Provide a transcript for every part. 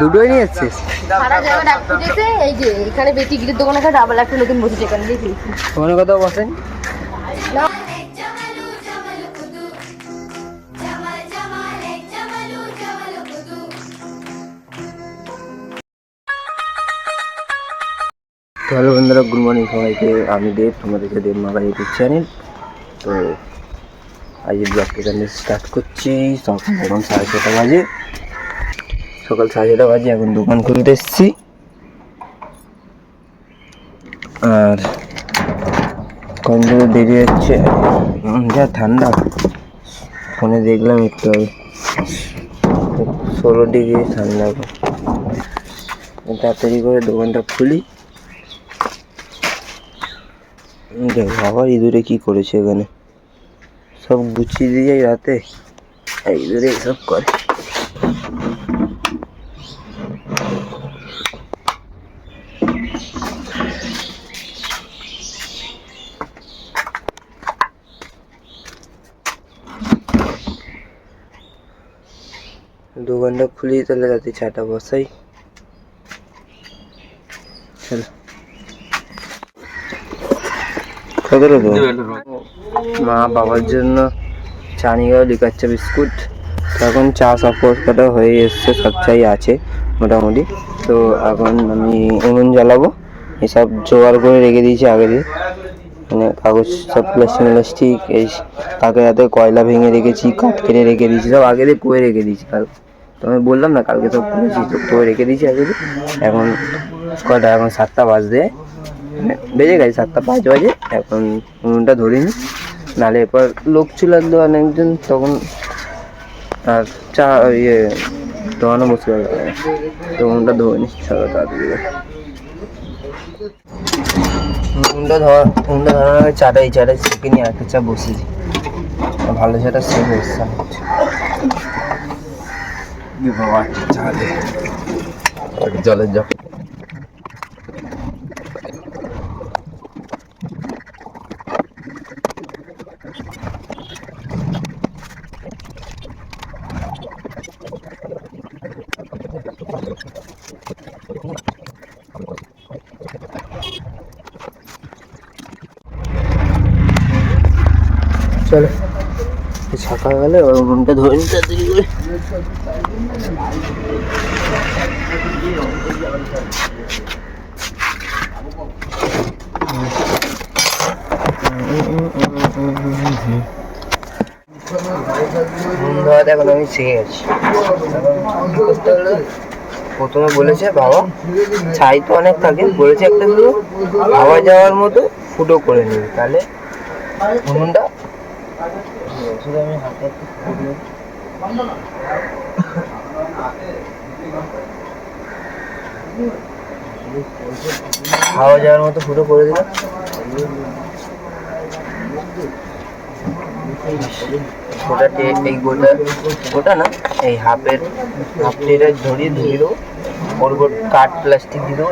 দুটোই নিয়ে যাচ্ছিস? সারা জায়গা ডাক ফুটেছে। এই যে এখানে বেটি গিরির দোকানে একটা ডাবল একটা নতুন বসেছে, এখানে দেখি ওখানে কোথাও বসেন? হ্যালো বন্ধুরা, গুড মর্নিং সবাইকে। আমি দেব, তোমাদেরকে দেব মাগা ইউটিউব চ্যানেল। তো আজকে ব্লগটা এখানে স্টার্ট করছি। সকাল এখন 6:30 বাজে, সকাল 6:30 বাজে। এখন দোকান খুলতে এসেছি। আর কন্টিনিউ দেরি হচ্ছে, যা ঠান্ডা। ফোনে দেখলাম একটু 16 ডিগ্রি ঠান্ডা। তাড়াতাড়ি করে দোকানটা খুলি। আবার ইঁদুরে কি করেছে এখানে, সব গুছিয়ে দিয়ে যায় রাতে, ইঁদুরে এসব করে। দোকানটা খুলি, তাহলে রাতে চাটা বসাই। চলো। মা বাবার জন্য চা নিয়ে গেল, লিকার চা বিস্কুট। এখন চা সব কাটা হয়ে এসছে, সব চাই আছে মোটামুটি। তো এখন আমি উনুন জ্বালাবো। এসব জোগাড় করে রেখে দিয়েছি আগে দিয়ে, মানে কাগজ সব প্লাস্টিক এই কাকে হাতে কয়লা ভেঙে রেখেছি, কাঠ কেটে রেখে দিয়েছি, সব আগে দিয়ে কুয়ে রেখে দিয়েছি। কাল তো আমি বললাম না, কালকে সব করেছি, তো কুয়ে রেখে দিয়েছি আগে দিয়ে। এখন কয়টা, এখন 7টা বাজতে বেজে গেছে, 7টা 5 বাজে। এখন উনুনটা ধরিনি, নাহলে এরপর লোক ছিল অনেকজন, তখন আর চা দোকানে বসে গেল। তো উনুনটা ধরে নি সকাল তাড়াতাড়ি। উনুনটা ধরার আগে এই চাটা শিখে নিয়ে একটা চা বসেছি, ভালো চাটা সেভ এসছে। জলের জল চলো, সকালবেলা উনুনটা ধরে নিতে দেরি করে। এখন আমি শিখে গেছি। প্রথমে বলেছে বাবা, ছাই তো অনেক থাকে, বলেছে একটা শুধু হাওয়া যাওয়ার মতো ফুটো করে নিবি, তাহলে উনুনটা শুধু আমি হাতে হাওয়া যাওয়ার মতো ফুটো করে দিলাম। এই গোটা না, এই হাফ প্লেটে ধরিয়ে দেবো। ওর উপর কাঠ প্লাস্টিক দিয়ে দেবো।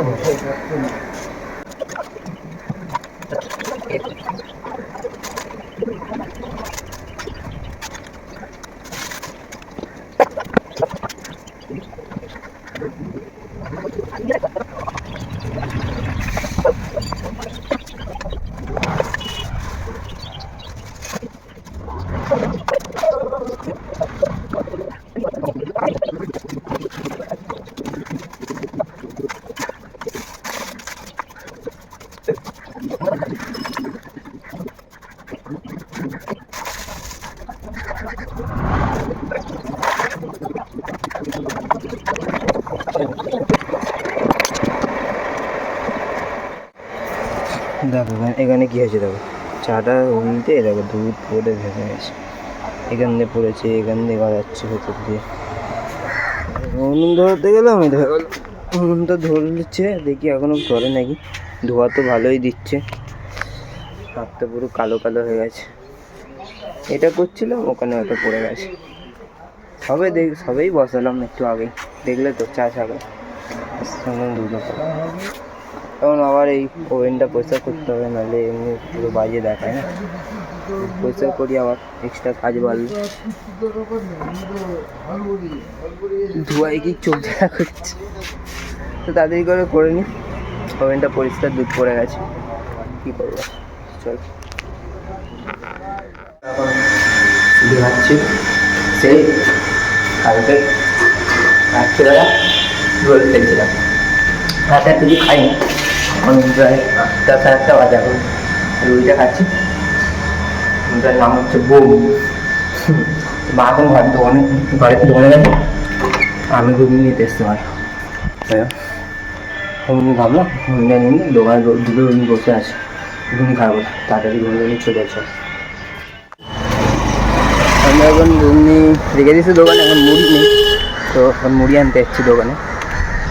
দেখো এখানে কি হয়েছে, দেখো চাটা উল্টে, দেখো দুধ পড়ে ভেঙে গেছে। এখান দিয়ে পড়েছে, এখান দিয়ে গড়াচ্ছে ভেতর দিয়ে। উনুন ধরতে গেলাম, আমি ধরে গেল উনুনটা ধরছে, দেখি এখনো ধরে নাকি। ধোয়া তো ভালোই দিচ্ছে, হাতটা পুরো কালো কালো হয়ে গেছে। এটা করছিলাম, ওখানে হয়তো পড়ে গেছে। সবেই বসালাম একটু আগেই, দেখলে তো চা ছাগা দুধ। এখন আবার এই ওভেনটা পরিষ্কার করতে হবে, নাহলে এমনি পুরো বাজে দেখায় না। পরিষ্কার করি, আবার এক্সট্রা কাজ বাড়লো। ধোয়াই কি চোখ দেখা করছে, তো তাড়াতাড়ি করে নি। ওভেনটা পরিষ্কার, দুধ পড়ে গেছে, কী করবো, চল। এখন খাচ্ছি সেই কালকে রাত্রিবেলা রোল খেয়েছিলাম, রাতে আর কিছু খাইনি। এখন প্রায় 8টা 7টা বাজে, এখন রুইটা খাচ্ছি। ওটার নাম হচ্ছে বোম। মা এখন বাড়িতে দোকানে গেছে, আমি ঘুগনি নিতে এসতে পারি। ঘুগনি খাবো, ঘুগনি নিয়ে দোকানে দুটো রুগী বসে আছে, ঘুগনি খাবো, তাড়াতাড়ি ঘুগনি নিয়ে চলে আসো। আমি এখন ঘুগনি রেখে দিয়েছি দোকানে, এখন মুড়ি নেই, তো এখন মুড়ি আনতে এসেছি দোকানে,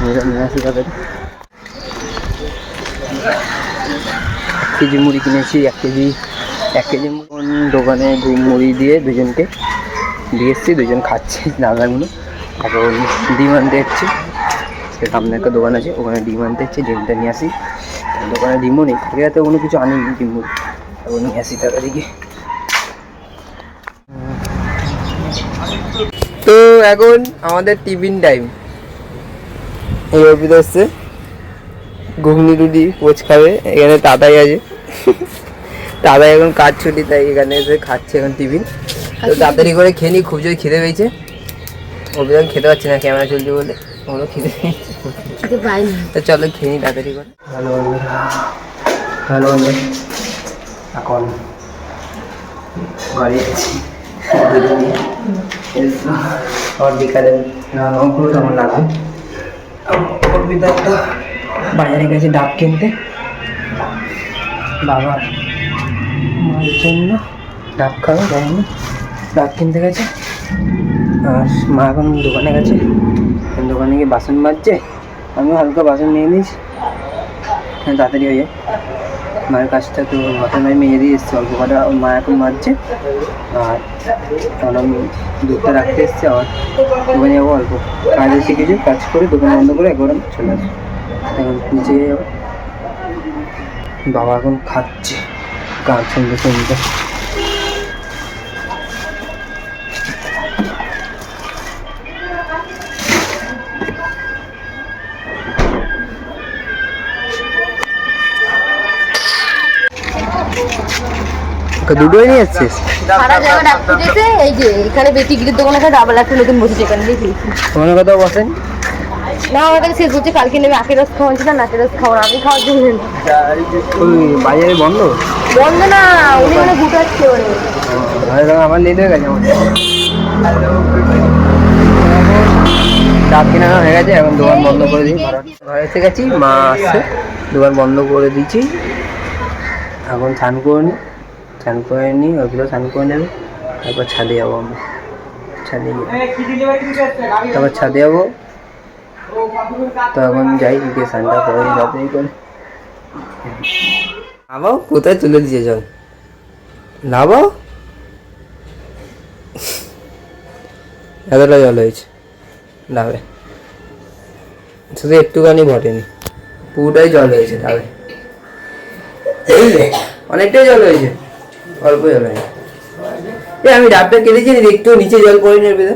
মুড়িটা নিয়ে আসি তাড়াতাড়ি। 1 কেজি মুড়ি কিনেছি, 1 কেজি দোকানে মুড়ি দিয়ে দুজনকে দিয়ে এসেছি, দুজন খাচ্ছে দাদাগুলো। এখন ডিম আনতে এসেছি, সে সামনে একটা দোকান আছে, ওখানে ডিম আনতে এসেছি, ডিমটা নিয়ে আসি। দোকানে ডিমও নেই, থাকে যাতে কোনো কিছু আনি ডিম মুড়ি, এখন নিয়ে আসি তাড়াতাড়ি। তো এখন আমাদের টিফিন টাইম। এই অর্পিত এসছে ঘুগনি রুটি পোচ খাবে, এখানে দাদাই আছে, দাদাই এখন কাজ ছুটি, তাই এখানে এসে খাচ্ছে এখন টিফিন। তো তাড়াতাড়ি করে খেয়ে নি, খুব জোর খিদে পেয়েছে। অভিযান খেতে পারছে না ক্যামেরা চলছে বলে, ওগুলো খিদে পেয়েছে, তো চলো খেয়ে নি তাড়াতাড়ি করে। ভালো এখন ঘরে এসেছি और বিকালে অঙ্কুর আমার লাগবে। অর্পিতা একটা বাজারে গেছে ডাব কিনতে, বাবা মায়ের জন্য ডাব খাবে, যায়নি, ডাব কিনতে গেছে। আর মা এখন দোকানে গেছে, দোকানে গিয়ে বাসন মাজছে, আমিও হালকা বাসন নিয়ে নিয়েছি, তাড়াতাড়ি হয়ে যায় মায়ের কাজটা। তো বাসন আমি মেজে দিয়ে এসেছি অল্প কটা, মা এখন মাজছে। আর এখন আমি দুধটা রাখতে এসেছি, আবার দোকানে যাবো, অল্প কাজ এসে কিছু কাজ করে দোকান বন্ধ করে একবার আমি চলে আসি, এখন নিচে যাবো। বাবা এখন খাচ্ছে গান শুনতে শুনতে। দুটোই নিয়ে যাচ্ছিস? সারা জায়গা ডাব ফুটেছে, এই যে এখানে বেটি গিরির দোকানে একটা ডাবল একটা নতুন বসেছে, এখানে দেখি তোমার কথা বসেন না, আমার কাছে শেষ হচ্ছে। কালকে নেবে আখের রস খাওয়াচ্ছি না, নাকের রস খাওয়া, আমি খাওয়ার জন্য ওই বাজারে বন্ধ না, উনি মানে গুটাচ্ছে আমার লেট হয়ে গেছে। ডাব কিনা হয়ে গেছে, এখন দোকান বন্ধ করে দিই। ঘরে এসে গেছি, মা আসছে, দোকান বন্ধ করে দিচ্ছি। এখন স্নান করে নিই, ওইগুলো স্নান করে নেবে, তারপর ছাদে যাবো। আমি তারপর ছাদে যাবো, তো এখন যাই গিয়ে স্নানটা করে তাড়াতাড়ি করে। নামাও, কোথায় তুলে দিয়েছে জল, নামাও, এতটা জল হয়েছে, নামে শুধু একটুখানি ঘটেনি, পুরোটাই জল হয়েছে। নামে অনেকটাই জল হয়েছে, অল্প জল হয়েছে। আমি ডাবটা কেটেছি, একটু নিচে জল পড়ে নেবে,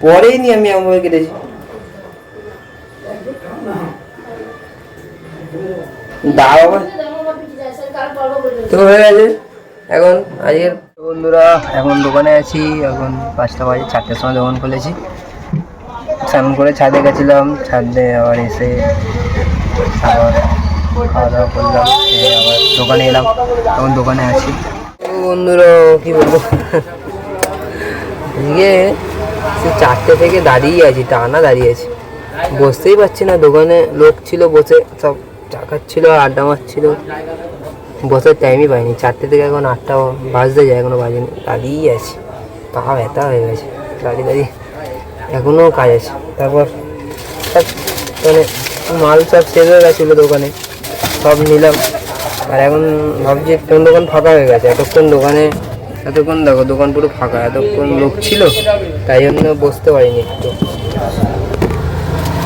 পরেই নি আমি এমন কেটেছি। তো হয়ে গেছে এখন আজকের। বন্ধুরা এখন দোকানে আছি, এখন 5টা বাজে, 4টার সময় দোকান খুলেছি। স্নান করে ছাদে গেছিলাম, ছাদে আবার এসে আবার খাওয়া দাওয়া করলাম, আবার দোকানে এলাম, এখন দোকানে আছি। বন্ধুরা কি বলবো, এদিকে সে 4টে থেকে দাঁড়িয়ে আছি, টানা দাঁড়িয়ে আছি, বসতেই পারছি না। দোকানে লোক ছিল, বসে সব চা খাচ্ছিল, আড্ডা মারছিল, বসার টাইমই পাইনি। 4টে থেকে এখন 8টা বাজতে যায়, এখনো বাজেনি, দাঁড়িয়ে আছি, পা ব্যথা হয়ে গেছে দাঁড়িয়ে, এখনও কাজ আছে। তারপর মানে মাল সব শেষ হয়ে গেছিলো দোকানে, সব নিলাম। আর এখন ভাবছি কোন দোকান ফাঁকা হয়ে গেছে, এতক্ষণ দেখো দোকান পুরো ফাঁকা, এতক্ষণ লোক ছিল, তাই জন্য বসতে পারিনি একটু।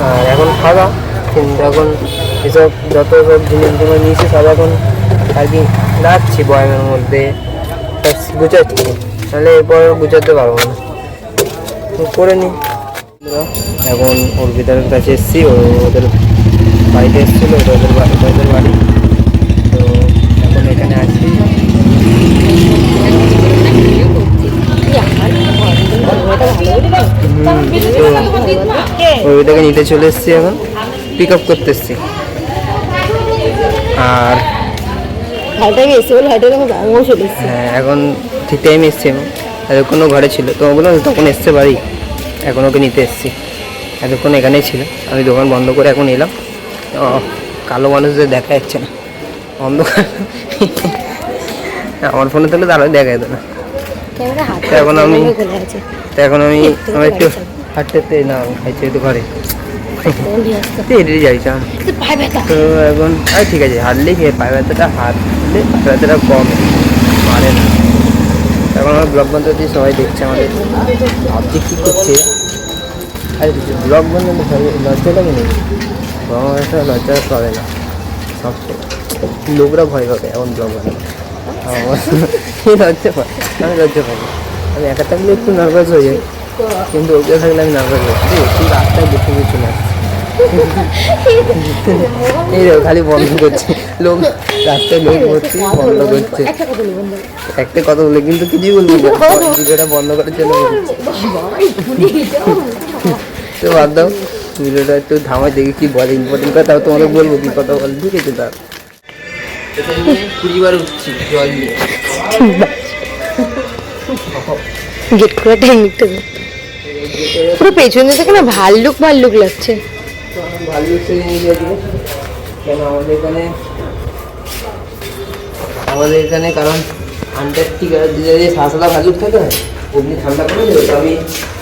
আর এখন ফাঁকা, কিন্তু এখন এসব যত সব জিনিসগুলো নিয়েছি সব এখন আর কি রাখছি বয়ামের মধ্যে, গুছাচ্ছি, তাহলে এরপর গুছাতে পারবো না, করে নিই। এখন অর্পিতার কাছে এসেছি, ওদের বাড়িতে এসেছিলো, ওদের বাড়ি, তো এখন এখানে আছি। ওইটাকে নিতে চলে এসেছি, এখন পিক আপ করতে এসেছি। আর হ্যাঁ, এখন ঠিক টাইমে এসছি, এতক্ষণও ঘরে ছিল তো বললাম তখন এসছে বাড়ি, এখন ওকে নিতে এসেছি। এতক্ষণ এখানেই ছিল, আমি দোকান বন্ধ করে এখন এলাম। কালো মানুষদের দেখা যাচ্ছে না, অন্ধকার। আমার ফোনে তাহলে তারা দেখা যেত না। এখন আমি আমার একটু হাঁটতে না খাইছি একটু ঘরে যাইছি। তো এখন ঠিক আছে, হাঁটলেই পায়ে ব্যথাটা, হাঁটলে পায়ে ব্যথাটা কম মারে না। এখন আমার ব্লগ বন্ধ দিয়ে সবাই দেখছে আমাদের, ভাবছি কী করছে। আরে ব্লগ বন্ধ লজ্জা লাগে নাকি? আমার একটা লজ্জা পাবে না, সবসময় লোকরা ভয় পাবে এখন ব্লগ বন্ধ। লজ্জা পাই, আমি লজ্জা পাই, আমি একা থাকলে একটু নার্ভাস হয়ে যাই, কিন্তু ওকে থাকলে আমি নার্ভাস হই। তুই রাস্তায় দেখে গিয়ে চলে আসছি, এই দেখো খালি বন্ধ করছে লোক, রাস্তায় লোক ভর্তি বন্ধ করছে। একটা কথা বলে কিন্তু কিছুই বলবো না, ভিডিওটা বন্ধ করে চলে যাচ্ছে। তো বাদ দাও, ভিডিওটা একটু থামাই, দেখি কি বলে ইম্পর্টেন্ট কথা, তাও তোমাদের বলবো কি কথা বলে, ঠিক আছে? তার 20 বার উঠছি জল নিয়ে, গেট খোলা টাইমটা পুরো পেছনে থেকে না ভাল্লুক লাগছে। ভাল্লুক সেরে নিয়ে যাবো কেন আমাদের এখানে কারণ আন্টার্কটিকার যে সাদা ভাল্লুক থাকে, অমনি ঠান্ডা করে দেবে। তো আমি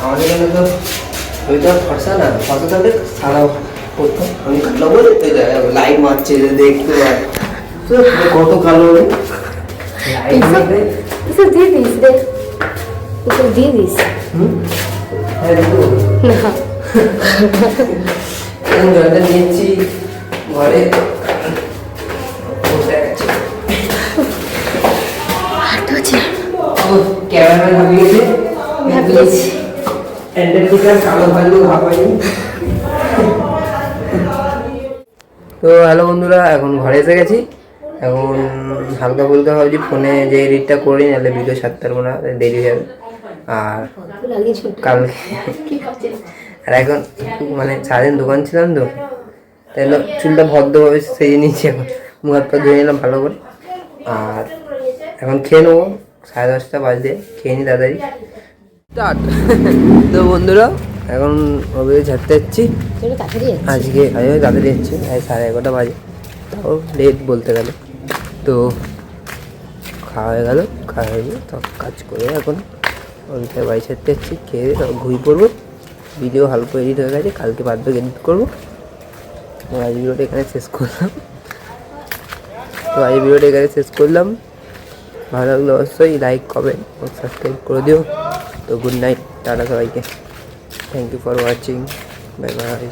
আমাদের এখানে তো ওইটা ফর্সা না, ফর্সা থাকলে সাদা করতাম, আমি কালো বলে লাইট মারছে দেখতে পাই কত কালো লাইট মারবে। জলটা নিয়েছি ঘরে, ক্যামেরা ভাবিয়েছে কালো ভাল্লুক হাঁপাই। তো হ্যালো বন্ধুরা, এখন ঘরে এসে গেছি। এখন হালকা ফুলকা ভাবছি ফোনে যে এডিটটা করি, নাহলে ভিডিও ছাড়তে পারবো না, দেরি হয়ে যাবে। আর কালকে আর এখন মানে সারাদিন দোকান ছিলাম তো, তাই চুলটা ভদ্রভাবে সেজে নিয়েছি, এখন মুখ হাত পা ধুয়ে নিলাম ভালো করে। আর এখন খেয়ে নেবো, 10:30 বাজে, খেয়ে নিই তাড়াতাড়ি। তো বন্ধুরা এখন ওভাবে ছাড়তে যাচ্ছি আজকে, তাড়াতাড়ি যাচ্ছি, 11:30 বাজে, তাও লেট বলতে গেলে। তো খাওয়া হয়ে গেল, সব কাজ করে এখন ওইটার বাড়ি ছাড়তে যাচ্ছি, খেয়ে ঘুমিয়ে পড়বো। ভিডিও হালকা এডিট হয়ে গেছে, কালকে বাদ বাকি এডিট করবো। আজ ভিডিওটা এখানে শেষ করলাম। ভালো লাগলে অবশ্যই লাইক, কমেন্ট ও সাবস্ক্রাইব করে দিও। তো গুড নাইট, টাটা সবাইকে, thank you for watching, bye by.